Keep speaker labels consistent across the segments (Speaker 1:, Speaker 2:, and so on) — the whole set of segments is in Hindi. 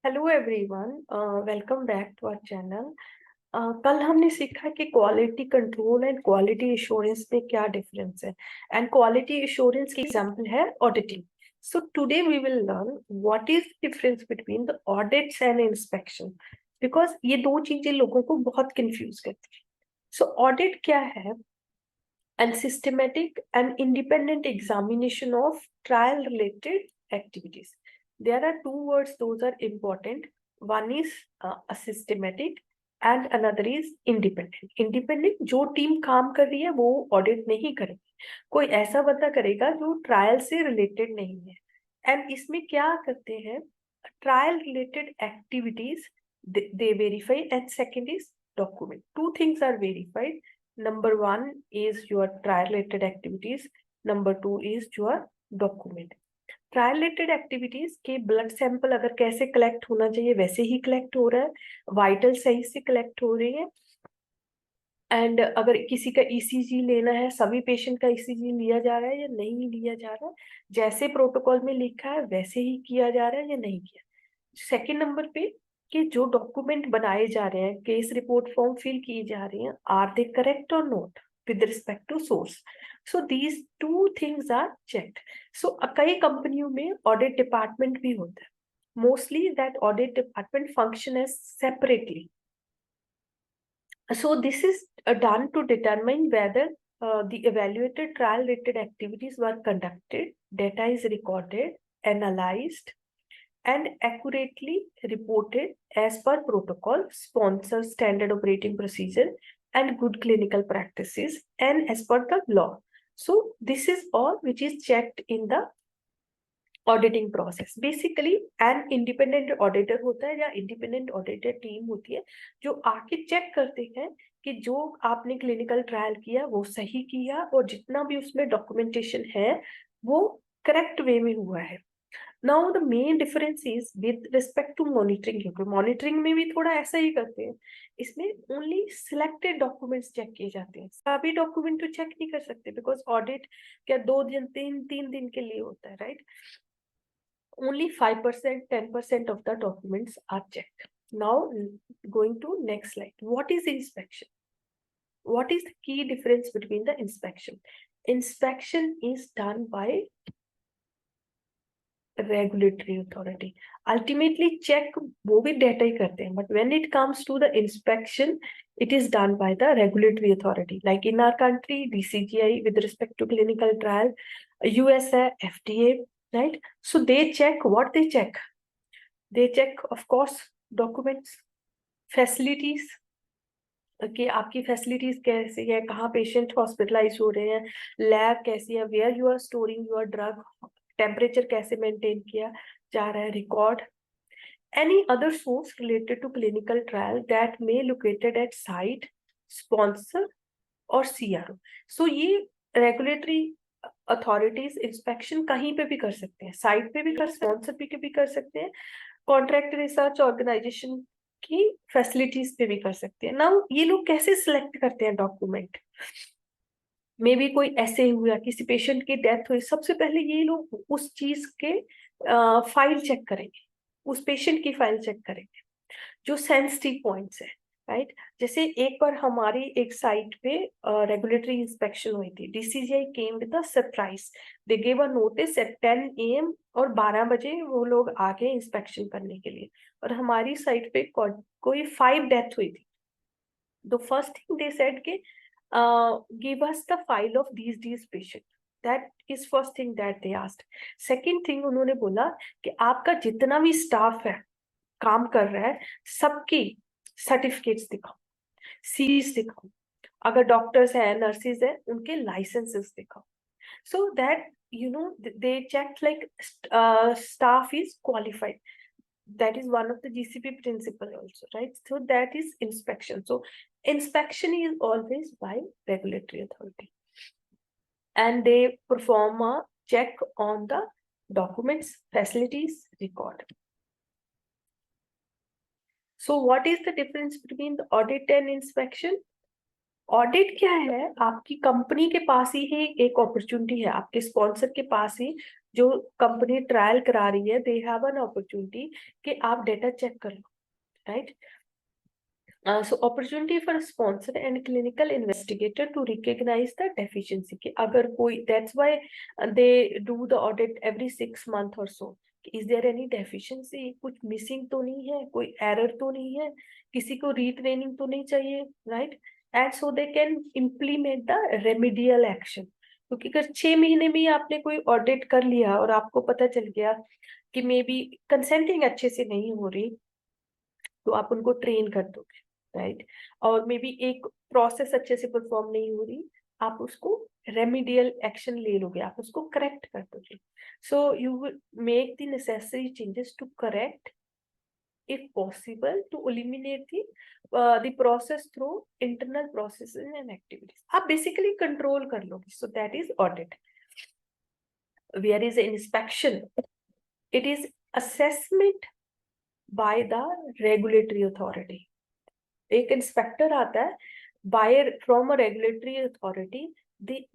Speaker 1: Hello everyone, welcome back to our channel. कल हमने सीखा कि quality control and quality assurance में क्या डिफरेंस है एंड क्वालिटी एश्योरेंस की एग्जांपल है auditing. So today we will learn what is difference between the audits and inspection, because ये दो चीजें लोगों को बहुत कंफ्यूज करती है। सो ऑडिट क्या है? And systematic and independent examination of trial related activities. There are two words, those are important. One is a systematic and another is independent. Independent जो टीम काम कर रही है वो ऑडिट नहीं करेगी, कोई ऐसा बंदा करेगा जो ट्रायल से रिलेटेड नहीं है। एंड इसमें क्या करते हैं? Trial related activities they verify, and second is document. Two things are verified. Number one is your trial related activities, number two is your document. Trial related activities के ब्लड सैंपल अगर कैसे कलेक्ट होना चाहिए वैसे ही कलेक्ट हो रहा है, वाइटल सही से कलेक्ट हो रही है। एंड अगर किसी का ईसीजी लेना है, सभी पेशेंट का ईसीजी लिया जा रहा है या नहीं लिया जा रहा है, जैसे प्रोटोकॉल में लिखा है वैसे ही किया जा रहा है या नहीं किया। सेकेंड नंबर पे कि जो डॉक्यूमेंट बनाए जा रहे हैं, केस रिपोर्ट फॉर्म फिल की जा रही हैं, आर दे करेक्ट और not with respect to source. So these two things are checked. So कई कंपनियों में ऑडिट डिपार्टमेंट भी होता है। Mostly that audit department function as separately. So this is done to determine whether the evaluated trial related activities were conducted, data is recorded, analyzed, and accurately reported as per protocol, sponsor standard operating procedure, and good clinical practices, and as per the law. So this is all which is checked in the auditing process. Basically an independent auditor होता है या इंडिपेंडेंट ऑडिटर टीम होती है जो आके चेक करते हैं कि जो आपने क्लिनिकल ट्रायल किया वो सही किया और जितना भी उसमें डॉक्यूमेंटेशन है वो करेक्ट वे में हुआ है। Now the main difference is with respect to monitoring, क्योंकि मॉनिटरिंग में भी थोड़ा ऐसा ही करते हैं। इसमें ओनली सिलेक्टेड डॉक्यूमेंट्स चेक किए जाते हैं, सभी डॉक्यूमेंट तो चेक नहीं कर सकते बिकॉज ऑडिट क्या 2 दिन 3 दिन के लिए होता है, right? Only 5%, 10% of the documents are checked. Now, going to next slide. What is inspection? What is the key difference between the inspection? Inspection is done by regulatory authority. Ultimately, check वो भी data ही करते हैं, but when it comes to the inspection, it is done by the regulatory authority. Like in our country, DCGI with respect to clinical trial, USA, FDA, right? So they check what they check. They check, of course, documents, facilities, कि आपकी फैसिलिटीज कैसी है, कहाँ पेशेंट हॉस्पिटलाइज हो रहे हैं, लैब कैसी है, where you are storing your drug, temperature कैसे मेंटेन किया जा रहा है, record, any other source related to clinical trial that may located at site, sponsor और CRO. So ये रेगुलेटरी अथॉरिटीज इंस्पेक्शन कहीं पे भी कर सकते हैं, साइट पे भी कर, स्पॉन्सर पे भी कर सकते हैं, कॉन्ट्रैक्ट रिसर्च ऑर्गेनाइजेशन की फैसिलिटीज पे भी कर सकते हैं। नाउ ये लोग कैसे सिलेक्ट करते हैं डॉक्यूमेंट? मे बी कोई ऐसे हुआ, किसी पेशेंट की डेथ हुई, सबसे पहले ये लोग उस चीज के फाइल चेक करेंगे, उस पेशेंट की फाइल चेक करेंगे जो सेंसिटिव पॉइंट्स है, राइट? जैसे एक बार हमारी एक साइट पे रेगुलेटरी इंस्पेक्शन हुई थी, DCGI came with a surprise, they give a notice at 10 AM और 12 बजे वो लोग आ गए इंस्पेक्शन करने के लिए, और हमारी साइट पे कोई 5 डेथ हुई थी। The first thing they said के give us the file of these patient, that is first thing that they asked. Second thing उन्होंने बोला कि आपका जितना भी स्टाफ है, काम कर रहा है, सबकी सर्टिफिकेट्स दिखाओ, सीरीज दिखाओ, अगर डॉक्टर्स है, नर्सेज है, उनके लाइसेंसेस दिखाओ, so that you know they check like staff is qualified. That is one of the GCP principle also, right? So that is inspection. So inspection is always by regulatory authority, and they perform a check on the documents, facilities, record. So what is the difference between the audit and inspection? Audit क्या है? आपकी कंपनी के पास ही एक अपॉर्चुनिटी है, आपके स्पॉन्सर के पास ही जो कंपनी ट्रायल करा रही है, दे हैव एन अपॉर्चुनिटी कि आप डेटा चेक कर लो, right? So opportunity for sponsor and clinical investigator to recognize the deficiency कि अगर कोई, that's why they do the audit every 6 months or so. Is there any deficiency? कुछ missing तो नहीं है, कोई error तो नहीं है, किसी को retraining तो नहीं चाहिए, right? And so they can implement the remedial action. क्योंकि अगर 6 महीने में ही आपने कोई ऑडिट कर लिया और आपको पता चल गया कि मे बी कंसेंटिंग अच्छे से नहीं हो रही, तो आप उनको ट्रेन कर दोगे, राइट? और मे बी एक प्रोसेस अच्छे से परफॉर्म नहीं हो रही, आप उसको रेमिडियल एक्शन ले लोगे, आप उसको करेक्ट कर दोगे. So you will make the necessary changes to correct, if possible, to eliminate the process through internal processes and activities. आप basically control कर लोगे. So that is audit. Where is inspection? It is assessment by the regulatory authority. एक इंस्पेक्टर आता है by from a regulatory authority,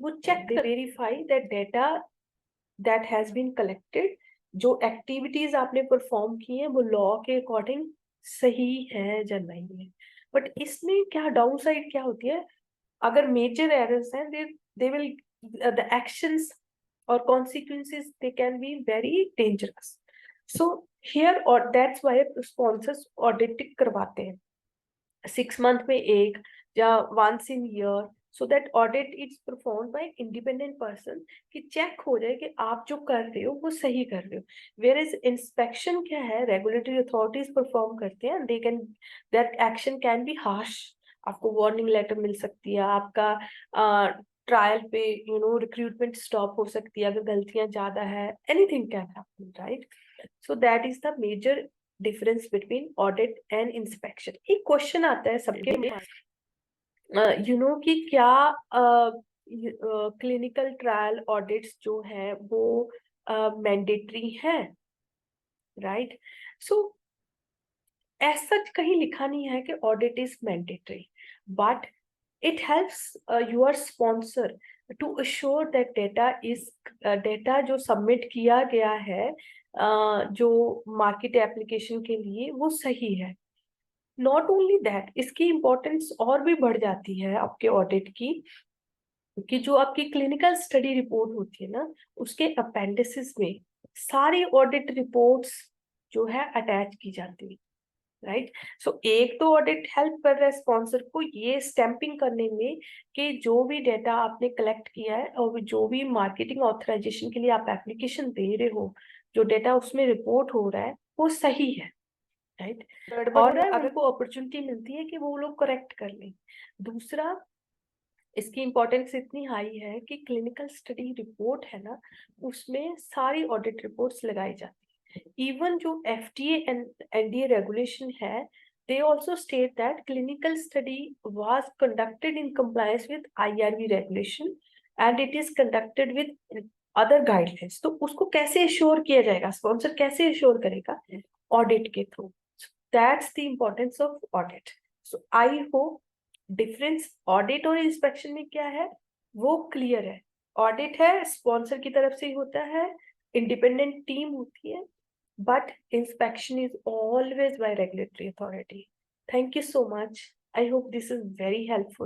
Speaker 1: वो check verify that data that has been collected, जो एक्टिविटीज आपने परफॉर्म की हैं वो लॉ के अकॉर्डिंग सही है या नहीं है. बट इसमें क्या डाउन साइड क्या होती है, अगर मेजर एरर्स हैं, दे विल द एक्शंस और consequences they can be very dangerous. So here, और दैट्स व्हाई स्पॉन्सर्स ऑडिट करवाते हैं 6 month में एक या once in year, so that audit is performed by independent person कि चेक हो जाए कि आप जो कर रहे हो वो सही कर रहे हो. Whereas inspection क्या है, regulatory authorities perform करते हैं, they can, that action can be harsh. आपको वार्निंग लेटर मिल सकती है, आपका ट्रायल पे रिक्रूटमेंट स्टॉप हो सकती है अगर गलतियां ज्यादा है, anything can happen, right? So that is the major difference between audit and inspection. एक क्वेश्चन आता है सबके में, कि क्या क्लिनिकल ट्रायल ऑडिट्स जो है वो मैंडेटरी है, राइट? सो ऐसा कहीं लिखा नहीं है कि audit is mandatory, but it helps your sponsor to assure that data जो सबमिट किया गया है जो मार्केट एप्लीकेशन के लिए वो सही है. नॉट ओनली दैट, इसकी इंपॉर्टेंस और भी बढ़ जाती है आपके ऑडिट की, कि जो आपकी क्लिनिकल स्टडी रिपोर्ट होती है ना, उसके अपेंडिसेस में सारी ऑडिट रिपोर्ट्स जो है अटैच की जाती है, राइट? सो एक तो ऑडिट हेल्प कर रहा है स्पॉन्सर को ये स्टैंपिंग करने में कि जो भी डेटा आपने कलेक्ट किया है और जो भी मार्केटिंग ऑथराइजेशन के लिए आप एप्लीकेशन दे रहे हो, जो डेटा उसमें रिपोर्ट हो रहा है वो सही है, राइट? और अगर को अपॉर्चुनिटी मिलती है कि वो लोग करेक्ट कर लें. दूसरा, इसकी इंपॉर्टेंस इतनी हाई है कि क्लिनिकल स्टडी रिपोर्ट है ना, उसमें सारी ऑडिट रिपोर्ट्स लगाई जाती है. इवन जो FDA एंड NDA रेगुलेशन है, they also state that clinical study was conducted in compliance with IRB regulation and it is conducted with other guidelines. तो उसको कैसे एश्योर किया जाएगा, स्पॉन्सर कैसे एश्योर करेगा? ऑडिट के through. That's the importance of audit. So I hope difference audit और इंस्पेक्शन में क्या है वो क्लियर है. ऑडिट है स्पॉन्सर की तरफ से ही होता है, इंडिपेंडेंट टीम होती है, but inspection is always by regulatory authority. Thank you so much. I hope this is very helpful.